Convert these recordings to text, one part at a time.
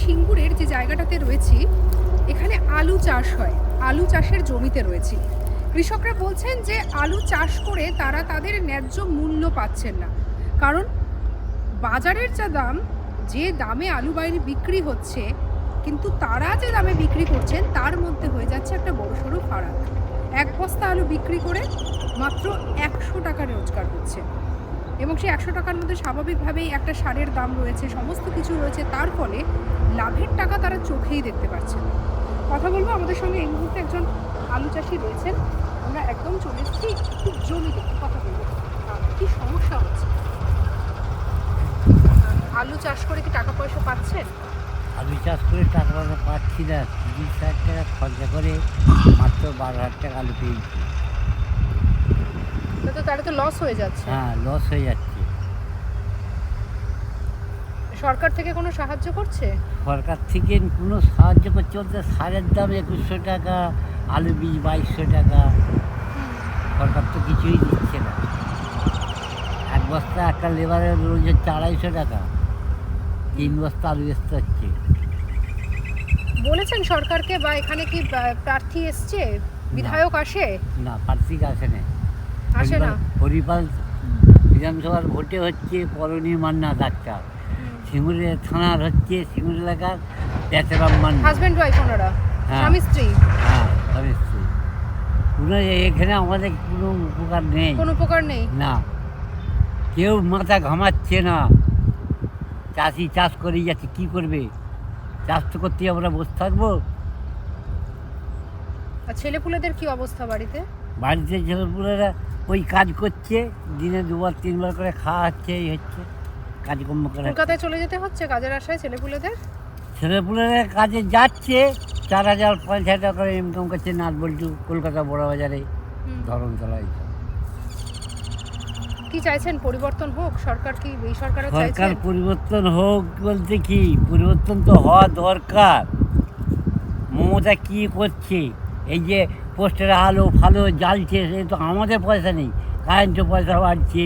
সিঙ্গুরের যে জায়গাটাতে রয়েছি, এখানে আলু চাষ হয়। আলু চাষের জমিতে রয়েছি। কৃষকরা বলছেন যে আলু চাষ করে তারা তাদের ন্যায্য মূল্য পাচ্ছেন না, কারণ বাজারের যা দাম, যে দামে আলু বাইরে বিক্রি হচ্ছে, কিন্তু তারা যে দামে বিক্রি করছেন তার মধ্যে হয়ে যাচ্ছে একটা বড়সড় ফারাক। এক বস্তা আলু বিক্রি করে মাত্র 100 টাকা রোজগার হচ্ছে, এবং সেই 100 টাকার মধ্যে স্বাভাবিকভাবেই একটা সারের দাম রয়েছে, সমস্ত কিছু রয়েছে। তার ফলে লাভের টাকা তারা চোখেই দেখতে পাচ্ছে না। কথা বলবো, আমাদের সঙ্গে এই মুহূর্তে একজন আলু চাষি রয়েছেন। আমরা একদম চলে এসেছি একটু জমিতে, কথা বলবো কি সমস্যা হচ্ছে। আলু চাষ করে কি টাকা পয়সা পাচ্ছেন? আলু চাষ করে টাকা পয়সা পাচ্ছি না। 30,000 টাকা খরচা করে মাত্র 12,000 টাকা আলু পেয়েছি। তো তাহলে তো লস হয়ে যাচ্ছে। হ্যাঁ, লস হয়ে যাচ্ছে। সরকার থেকে কোনো সাহায্য করছে? সরকার থেকে কোনো সাহায্য করছে বলতে সারের দাম 2100 টাকা, আলু বীজ 2200 টাকা। সরকার তো কিছুই দিচ্ছে না। এক বস্তা একটা লেবারের রোজ হচ্ছে 250 টাকা, 3 বস্তা আলু বেচতে হচ্ছে। বলেছেন সরকারকে, বা এখানে কি প্রার্থী এসছে, বিধায়ক আসে? না, প্রার্থী আসে না। আসে না। হরিপাল বিধানসভার ভোটে হচ্ছে পরণী মান্না ডাক্তার, সিঙ্গুরে থানার হচ্ছে সিঙ্গুর এলাকার বেচারাম মান্না। হাজব্যান্ড ওয়াইফ ওনারা, হ্যাঁ। স্বামী স্ত্রী। হ্যাঁ, অবশ্যই। কোনো এখানে আমাদের কোনো উপকার নেই, কোনো উপকার নেই। না। কেউ মাথা ঘামাচ্ছে না। চাষি চাষ করে যাচ্ছে, কী করবে? চাষ তো করতে আমরা বসে থাকবো? আর ছেলেপুলেদের কি অবস্থা বাড়িতে? বাড়িতে ছেলেপুলেরা ওই কাজ করছে, দিনে 2বার 3বার করে খাওয়া হচ্ছে, এই হচ্ছে কাজকর্ম করে। কলকাতায় চলে যেতে হচ্ছে কাজের আশায় ছেলেপুলেদের? ছেলেপুলেরা কাজে যাচ্ছে, 4,000-5,000 টাকা করে ইনকাম করছে নাটবল্টু, কলকাতা বড় বাজারে ধরমতলায়। কি চাইছেন, পরিবর্তন হোক? সরকার কি এই সরকারও সরকার চাইছেন? পরিবর্তন হোক বলতে কি, পরিবর্তন তো হওয়া দরকার। মমতা কি করছে? এই যে পোস্টের আলো ফালো জ্বালছে, সে তো আমাদের পয়সা নেই। কারেন্টের পয়সা বাড়ছে,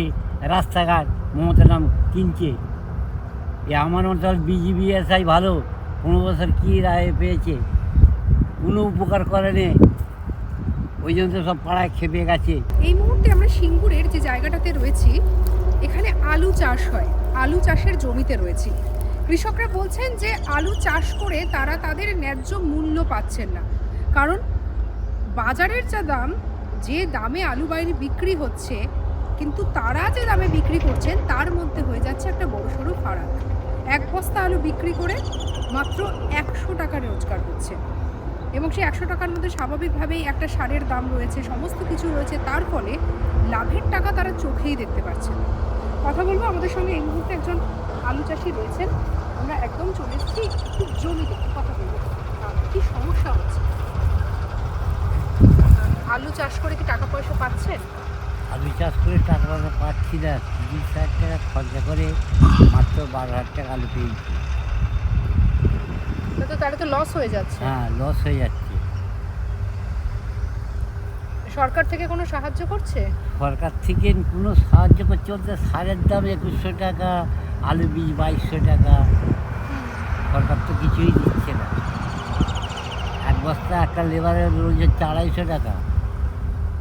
রাস্তাঘাট মমতা নাম কিনছে। এ আমার মতো বিজেপি এসআই ভালো, 15 বছর কী রায় পেয়েছে, কোনো উপকার করেনি। ওই জন্য তো সব পাড়ায় খেপে গেছে। এই মুহূর্তে আমরা সিঙ্গুরের যে জায়গাটাতে রয়েছি, এখানে আলু চাষ হয়। আলু চাষের জমিতে রয়েছি। কৃষকরা বলছেন যে আলু চাষ করে তারা তাদের ন্যায্য মূল্য পাচ্ছেন না, কারণ বাজারের যা দাম, যে দামে আলু বাইরে বিক্রি হচ্ছে, কিন্তু তারা যে দামে বিক্রি করছেন তার মধ্যে হয়ে যাচ্ছে একটা বড়সড় ফারাক। এক বস্তা আলু বিক্রি করে মাত্র 100 টাকা রোজগার হচ্ছে, এবং সেই 100 টাকার মধ্যে স্বাভাবিকভাবেই একটা সারের দাম রয়েছে, সমস্ত কিছু রয়েছে। তার ফলে লাভের টাকা তারা চোখেই দেখতে পাচ্ছে না। কথা বলবো, আমাদের সঙ্গে এই মুহূর্তে একজন আলু চাষি রয়েছেন। আমরা একদম চলে এসেছি একটু জমিতে, কথা বলবো কি সমস্যা হচ্ছে। আলু চাষ করে কি টাকা পয়সা পাচ্ছেন? আলু চাষ করে টাকা পয়সা পাচ্ছি না। 30,000 টাকা খরচা করে মাত্র 12,000 টাকা আলু পেয়েছি। তো তাহলে তো লস হয়ে যাচ্ছে। হ্যাঁ, লস হয়ে যাচ্ছে। সরকার থেকে কোনো সাহায্য করছে? সরকার থেকে কোনো সাহায্য করছে বলতে সারের দাম 2100 টাকা, আলু বীজ 2200 টাকা। সরকার তো কিছুই দিচ্ছে না। এক বস্তা একটা লেবারের রোজ হচ্ছে 250 টাকা,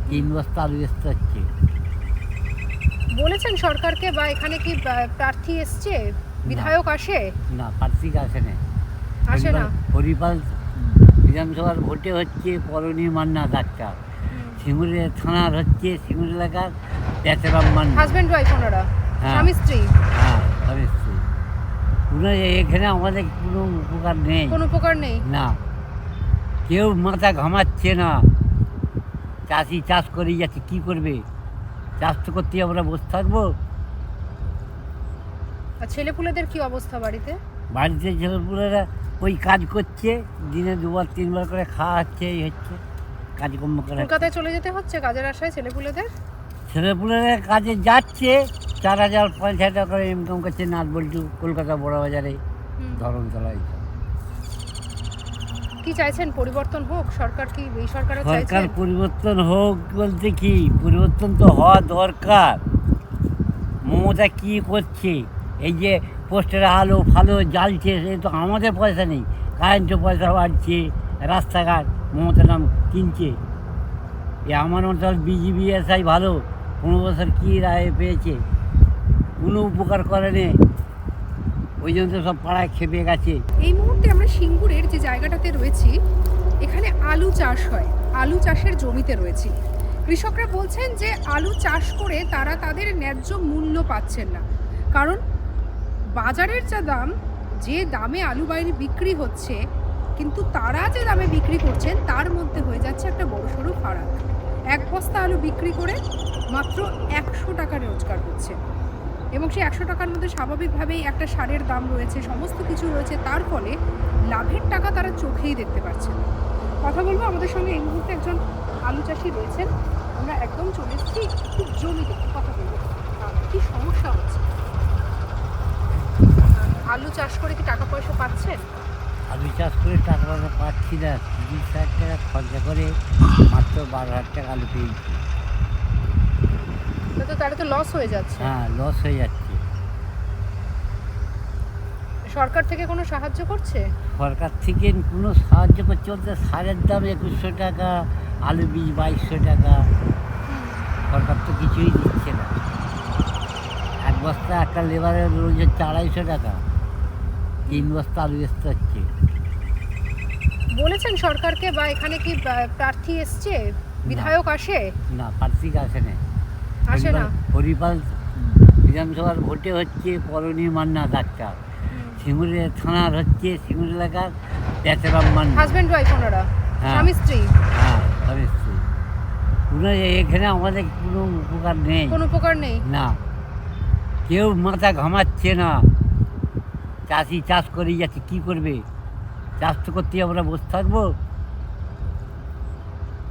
3 বস্তা আলু বেচতে হচ্ছে। বলেছেন সরকারকে, বা এখানে কি প্রার্থী এসছে, বিধায়ক আসে? না, প্রার্থী আসে না। আসে না। হরিপাল বিধানসভার ভোটে হচ্ছে পরণী মান্না ডাক্তার, সিঙ্গুরে থানার হচ্ছে সিঙ্গুর এলাকার বেচারাম মান্না। হাজব্যান্ড ওয়াইফ ওনারা, হ্যাঁ। স্বামী স্ত্রী। হ্যাঁ, অবশ্যই। কোনো এখানে আমাদের কোনো উপকার নেই, কোনো উপকার নেই। না। কেউ মাথা ঘামাচ্ছে না। চাষি চাষ করে যাচ্ছে, কী করবে? চাষ তো করতে আমরা বসে থাকবো? আর ছেলেপুলেদের কি অবস্থা বাড়িতে? বাড়িতে ছেলেপুলেরা ওই কাজ করছে, দিনে 2বার 3বার করে খাওয়া হচ্ছে, এই হচ্ছে কাজকর্ম করে। কলকাতায় চলে যেতে হচ্ছে কাজের আশায় ছেলেপুলেদের? ছেলেপুলেরা কাজে যাচ্ছে, 4,000-5,000 টাকা করে ইনকাম করছে নাটবল্টু, কলকাতা বড় বাজারে ধরমতলায়। কি চাইছেন, পরিবর্তন হোক? সরকার কি এই সরকারও সরকার চাইছেন? পরিবর্তন হোক বলতে কি, পরিবর্তন তো হওয়া দরকার। মমতা কি করছে? এই যে পোস্টের আলো ফালো জ্বালছে, সে তো আমাদের পয়সা নেই। কারেন্টের পয়সা বাড়ছে, রাস্তাঘাট মমতা নাম কিনছে। এ আমার মতো বিজেপি এসআই ভালো, 15 বছর কী রায় পেয়েছে, কোনো উপকার করেনি। ওই জন্য তো সব পাড়ায় খেপে গেছে। এই মুহূর্তে আমরা সিঙ্গুরের যে জায়গাটাতে রয়েছি, এখানে আলু চাষ হয়। আলু চাষের জমিতে রয়েছি। কৃষকরা বলছেন যে আলু চাষ করে তারা তাদের ন্যায্য মূল্য পাচ্ছেন না, কারণ বাজারের যা দাম, যে দামে আলু বাইরে বিক্রি হচ্ছে, কিন্তু তারা যে দামে বিক্রি করছেন তার মধ্যে হয়ে যাচ্ছে একটা বড়সড় ফারাক। এক বস্তা আলু বিক্রি করে মাত্র 100 টাকা রোজগার হচ্ছে, এবং সেই 100 টাকার মধ্যে স্বাভাবিকভাবেই একটা সারের দাম রয়েছে, সমস্ত কিছু রয়েছে। তার ফলে লাভের টাকা তারা চোখেই দেখতে পাচ্ছেন না। কথা বলবো, আমাদের সঙ্গে এই মুহূর্তে একজন আলু চাষি রয়েছেন। আমরা একদম চলে এসেছি একটু জমি দেখতে, কথা বলবো কি সমস্যা হচ্ছে। আলু চাষ করে কি টাকা পয়সা পাচ্ছেন? আলু চাষ করে টাকা পয়সা পাচ্ছি না। 30,000 টাকা খরচা করে মাত্র 12,000 টাকা আলু পেয়েছি। তো তাহলে তো লস হয়ে যাচ্ছে। হ্যাঁ, লস হয়ে যাচ্ছে। সরকার থেকে কোনো সাহায্য করছে? সরকার থেকে কোনো সাহায্য করছে বলতে, সারের দাম 2100 টাকা, আলু বীজ 2200 টাকা। সরকার তো কিছুই দিচ্ছে না। এক বস্তা একটা লেবারের রোজ হচ্ছে 250 টাকা, 3 বস্তা আলু বেচতে হচ্ছে। বলেছেন সরকারকে, বা এখানে কি প্রার্থী এসছে, বিধায়ক আসে? না, প্রার্থী আসে না। আসে না। হরিপাল বিধানসভার ভোটে হচ্ছে পরণী মান্না ডাক্তার, সিঙ্গুরে থানার হচ্ছে সিঙ্গুর এলাকার বেচারাম মান্না। হাজব্যান্ড ওয়াইফ ওনারা, হ্যাঁ। স্বামী স্ত্রী। হ্যাঁ, অবশ্যই। কোনো এখানে আমাদের কোনো উপকার নেই, কোনো উপকার নেই। না। কেউ মাথা ঘামাচ্ছে না। চাষি চাষ করে যাচ্ছে, কী করবে? চাষ তো করতে আমরা বসে থাকবো?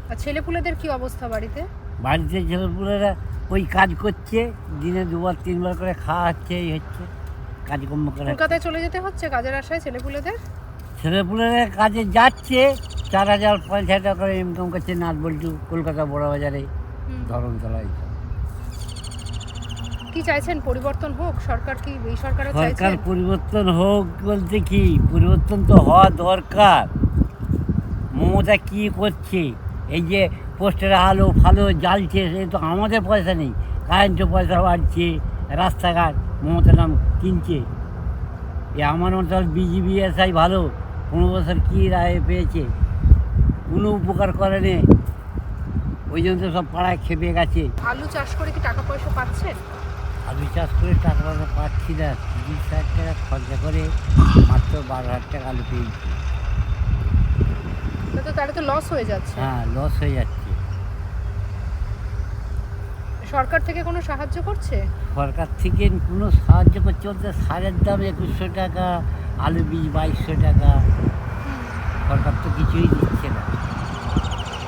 আর ছেলেপুলেদের কি অবস্থা বাড়িতে? বাড়িতে ছেলেপুলেরা ওই কাজ করছে, দিনে 2বার 3বার করে খাওয়া হচ্ছে, এই হচ্ছে কাজকর্ম করে। কলকাতায় চলে যেতে হচ্ছে কাজের আশায় ছেলেপুলেদের? ছেলেপুলেরা কাজে যাচ্ছে, 4,000-5,000 টাকা করে ইনকাম করছে নাটবল্টু, কলকাতা বড় বাজারে ধরমতলা। কি চাইছেন, পরিবর্তন হোক? সরকার কি এই সরকারও সরকার চাইছেন? পরিবর্তন হোক বলতে কি, পরিবর্তন তো হওয়া দরকার। মমতা কী করছে, এই যে পোস্টের আলো ফালো জ্বালছে, সে তো আমাদের পয়সা নেই। কারেন্টের পয়সা বাড়ছে, রাস্তাঘাট মমতা নাম কিনছে। এ আমার মতো বিজেপি এসআই ভালো, 15 বছর কী রায় পেয়েছে, কোনো উপকার করেনি। ওই জন্য তো সব পাড়ায় খেপে গেছে। আলু চাষ করে কি টাকা পয়সা পাচ্ছেন? আলু চাষ করে টাকা পয়সা পাচ্ছি না। 30,000 টাকা খরচা করে মাত্র 12,000 টাকা আলু পেয়েছি। তো তাহলে তো লস হয়ে যাচ্ছে। হ্যাঁ, লস হয়ে যাচ্ছে। সরকার থেকে কোনো সাহায্য করছে? সরকার থেকে কোনো সাহায্য করছে বলতে, সারের দাম 2100 টাকা, আলু বীজ 2200 টাকা। সরকার তো কিছুই দিচ্ছে না।